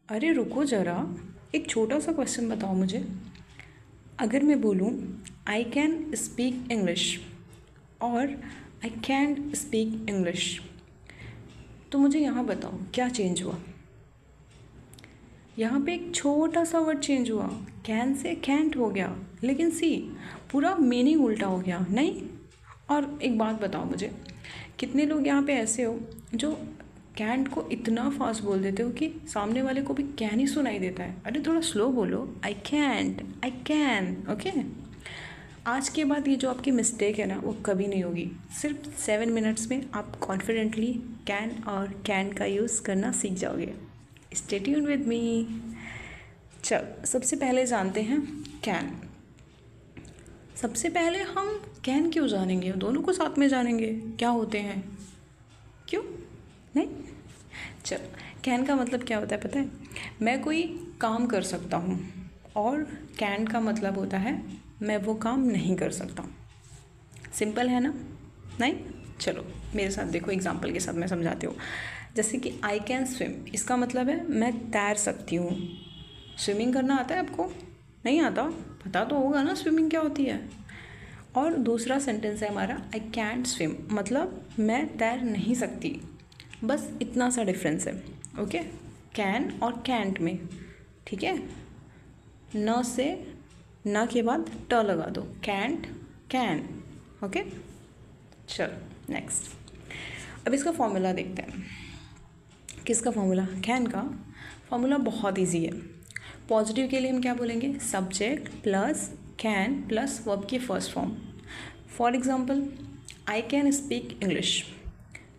अरे रुको ज़रा, एक छोटा सा क्वेश्चन बताओ मुझे। अगर मैं बोलूँ आई कैन स्पीक इंग्लिश और आई कैन स्पीक इंग्लिश, तो मुझे यहाँ बताओ क्या चेंज हुआ। यहाँ पे एक छोटा सा वर्ड चेंज हुआ, कैन से कैंट हो गया, लेकिन सी पूरा मीनिंग उल्टा हो गया नहीं। और एक बात बताओ मुझे, कितने लोग यहाँ पे ऐसे हो जो कैंट को इतना फास्ट बोल देते हो कि सामने वाले को भी कैन ही सुनाई देता है। अरे थोड़ा स्लो बोलो, I cantt, I can. Okay, आज के बाद ये जो आपकी मिस्टेक है ना वो कभी नहीं होगी। सिर्फ 7 मिनट्स में आप कॉन्फिडेंटली कैन और कैन का यूज़ करना सीख जाओगे। Stay tuned with me. चल सबसे पहले जानते हैं कैन। सबसे पहले हम कैन क्यों जानेंगे, दोनों को साथ में जानेंगे क्या होते हैं, क्यों नहीं। चल, कैन का मतलब क्या होता है पता है? मैं कोई काम कर सकता हूँ, और कैन का मतलब होता है मैं वो काम नहीं कर सकता। सिंपल है ना? नहीं, चलो मेरे साथ देखो, एग्जांपल के साथ मैं समझाती हूँ। जैसे कि आई कैन स्विम, इसका मतलब है मैं तैर सकती हूँ। स्विमिंग करना आता है आपको? नहीं आता? पता तो होगा ना स्विमिंग क्या होती है। और दूसरा सेंटेंस है हमारा आई कैंट स्विम, मतलब मैं तैर नहीं सकती। बस इतना सा डिफरेंस है। ओके, कैन और कैंट में, ठीक है। न से न के बाद ट लगा दो, कैंट कैन। ओके, चलो नेक्स्ट। अब इसका फॉर्मूला देखते हैं। किसका फॉर्मूला? कैन का। फॉर्मूला बहुत इजी है। पॉजिटिव के लिए हम क्या बोलेंगे? Subject plus can plus verb की first form. For example, I can speak English,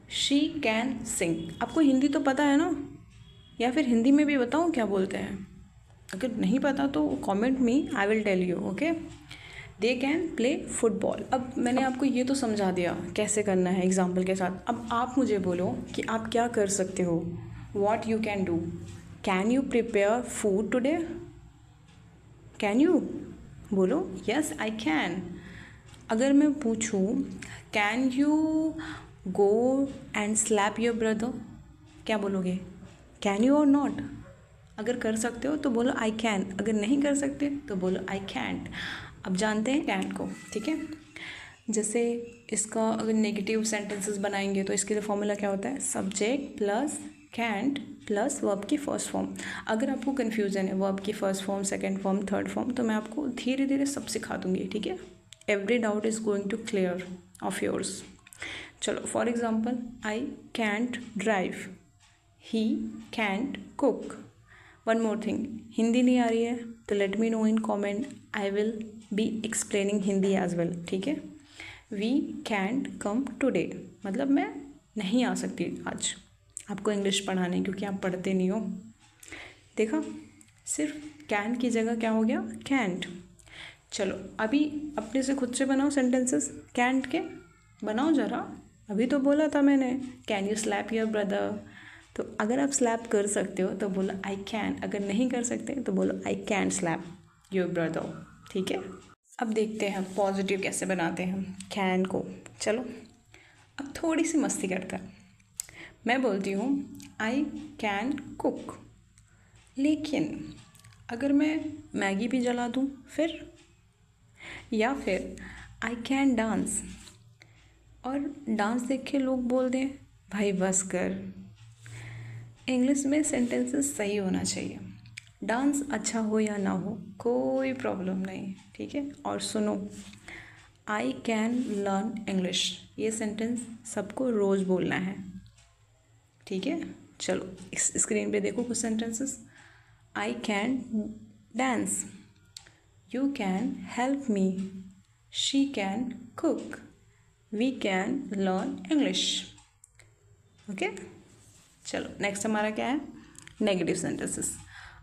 she can sing. आपको हिंदी तो पता है ना, या फिर हिंदी में भी बताऊँ क्या बोलते हैं? अगर नहीं पता तो comment me, I will tell you. Okay, they can play football. अब मैंने आपको ये तो समझा दिया कैसे करना है एग्जाम्पल के साथ। अब आप मुझे बोलो कि आप क्या कर सकते हो, what you can do. Can you prepare food today? Can you? बोलो यस आई कैन। अगर मैं पूछूँ can you go and slap your brother, क्या बोलोगे? कैन यू और नॉट? अगर कर सकते हो तो बोलो आई कैन, अगर नहीं कर सकते तो बोलो आई कैंट। अब जानते हैं कैन को, ठीक है। जैसे इसका अगर नेगेटिव सेंटेंसेस बनाएंगे तो इसके लिए फॉर्मूला क्या होता है? Subject plus can't plus verb की फर्स्ट फॉर्म। अगर आपको कन्फ्यूज़न है वर्ब की first form, second form, third form, तो मैं आपको धीरे धीरे सब सिखा दूँगी, ठीक है। Every doubt is going to clear of yours. चलो for example, I can't drive, he can't cook. One more thing, Hindi नहीं आ रही है तो let me know in comment, I will be explaining Hindi as well, ठीक है। वी कैंट कम टुडे, मतलब मैं नहीं आ सकती आज आपको इंग्लिश पढ़ाने, क्योंकि आप पढ़ते नहीं हो। देखा, सिर्फ कैन की जगह क्या हो गया? कैंट। चलो अभी अपने से खुद से बनाओ सेंटेंसेस कैंट के, बनाओ ज़रा। अभी तो बोला था मैंने, can you slab your brother. तो अगर आप स्लैप कर सकते हो तो बोलो आई कैन, अगर नहीं कर सकते तो बोलो I can slap your brother, ठीक है। अब देखते हैं पॉजिटिव कैसे बनाते हैं कैन को। चलो अब थोड़ी सी मस्ती करते हैं। मैं बोलती हूँ आई कैन कुक, लेकिन अगर मैं मैगी भी जला दूँ फिर, या फिर आई कैन डांस, और डांस देख के लोग बोल दें भाई बस कर। इंग्लिश में सेंटेंसेस सही होना चाहिए। डांस अच्छा हो या ना हो कोई प्रॉब्लम नहीं, ठीक है। और सुनो, आई कैन लर्न इंग्लिश, ये सेंटेंस सबको रोज़ बोलना है, ठीक है। चलो इस स्क्रीन पे देखो कुछ sentences. I can dance, you can help me, she can cook, we can learn English. Okay, चलो नेक्स्ट हमारा क्या है? Negative sentences.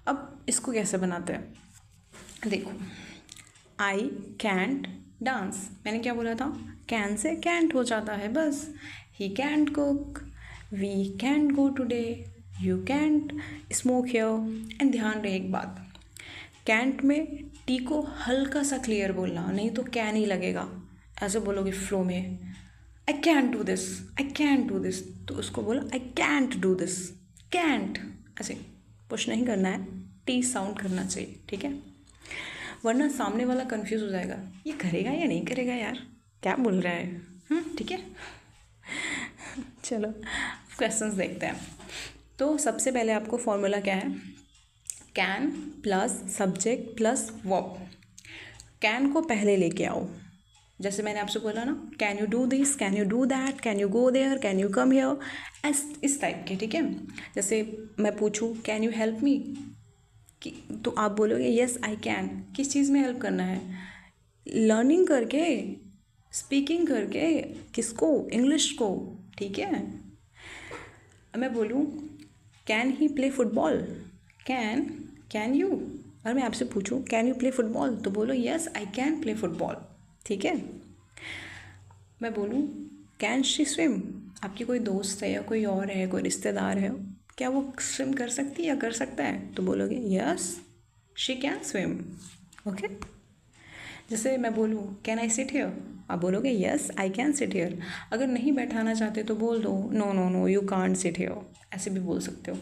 अब इसको कैसे बनाते हैं? देखो, आई कैंट डांस, मैंने क्या बोला था? कैन से कैंट हो जाता है बस। He can't cook, we can't go today, you can't smoke here. And ध्यान रहे एक बात, कैंट में टी को हल्का सा क्लियर बोलना, नहीं तो कैन ही लगेगा। ऐसे बोलोगे फ्लो में, I can't do this, I can't do this, तो उसको बोलो I can't do this, can't, ऐसे। पुश नहीं करना है, टी साउंड करना चाहिए, ठीक है, वरना सामने वाला कंफ्यूज हो जाएगा, ये करेगा या नहीं करेगा यार, क्या बोल रहा है, ठीक है। चलो क्वेश्चंस देखते हैं। तो सबसे पहले आपको फॉर्मूला क्या है, can plus subject plus verb. Can को पहले लेके आओ, जैसे मैंने आपसे बोला ना, can you do this, can you do that, can you go there, can you come here, इस टाइप के, ठीक है। जैसे मैं पूछूँ कैन यू हेल्प मी, कि तो आप बोलोगे यस आई कैन। किस चीज़ में हेल्प करना है, लर्निंग करके, स्पीकिंग करके, किसको, इंग्लिश को, ठीक है। मैं बोलूँ can he play football, can you, और मैं आपसे पूछूँ कैन यू प्ले फुटबॉल, तो बोलो yes I can play football, ठीक है। मैं बोलूँ कैन शी स्विम, आपकी कोई दोस्त है या कोई और है, कोई रिश्तेदार है, क्या वो स्विम कर सकती है या कर सकता है, तो बोलोगे yes she can swim, okay. जैसे मैं बोलूँ कैन आई सिट हियर, आप बोलोगे yes I can sit here. अगर नहीं बैठाना चाहते तो बोल दो no no no you can't sit here, ऐसे भी बोल सकते हो।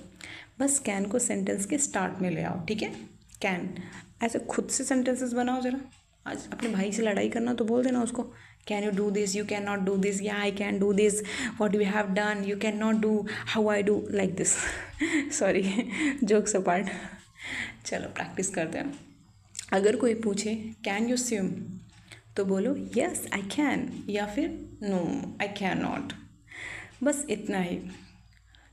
बस कैन को सेंटेंस के स्टार्ट में ले आओ, ठीक है। कैन ऐसे खुद से सेंटेंसेस बनाओ ज़रा। आज अपने भाई से लड़ाई करना तो बोल देना उसको, can you do this, you can not do this, या I can do this, what you have done, you can not do, how I do, like this. Sorry, jokes apart. चलो प्रैक्टिस करते हैं। अगर कोई पूछे कैन यू स्विम, तो बोलो yes I can, या फिर नो आई कैन नॉट, बस इतना ही।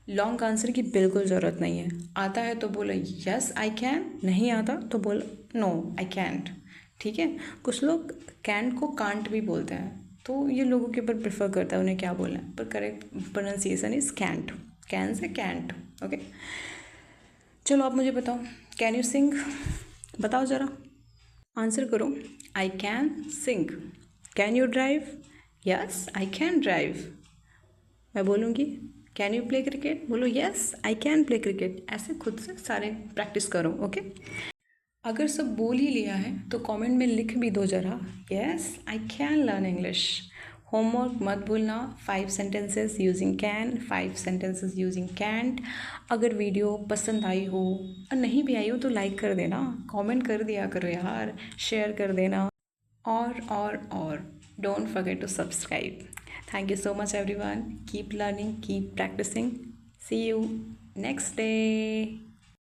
लॉन्ग आंसर की बिल्कुल ज़रूरत नहीं है। आता है तो बोलो यस आई कैन, नहीं आता तो बोलो नो आई कैंट, ठीक है। कुछ लोग कैंट को कांट भी बोलते हैं, तो ये लोगों के ऊपर प्रेफर करता है उन्हें क्या बोलना है, पर correct pronunciation is can't, can से कैंट, ओके। चलो आप मुझे बताओ कैन यू सिंग, बताओ ज़रा, आंसर करो। I can sing. Can you drive, yes I can drive. मैं बोलूँगी कैन यू प्ले क्रिकेट, बोलो yes I can play cricket. ऐसे खुद से सारे प्रैक्टिस करो, ओके। अगर सब बोल ही लिया है तो कमेंट में लिख भी दो ज़रा, yes I can learn English. Homework मत भूलना, 5 sentences using can, 5 sentences using can't. अगर वीडियो पसंद आई हो और नहीं भी आई हो तो लाइक कर देना, कमेंट कर दिया करो यार, शेयर कर देना, और don't forget to subscribe. Thank you so much everyone. Keep learning, keep practicing. See you next day.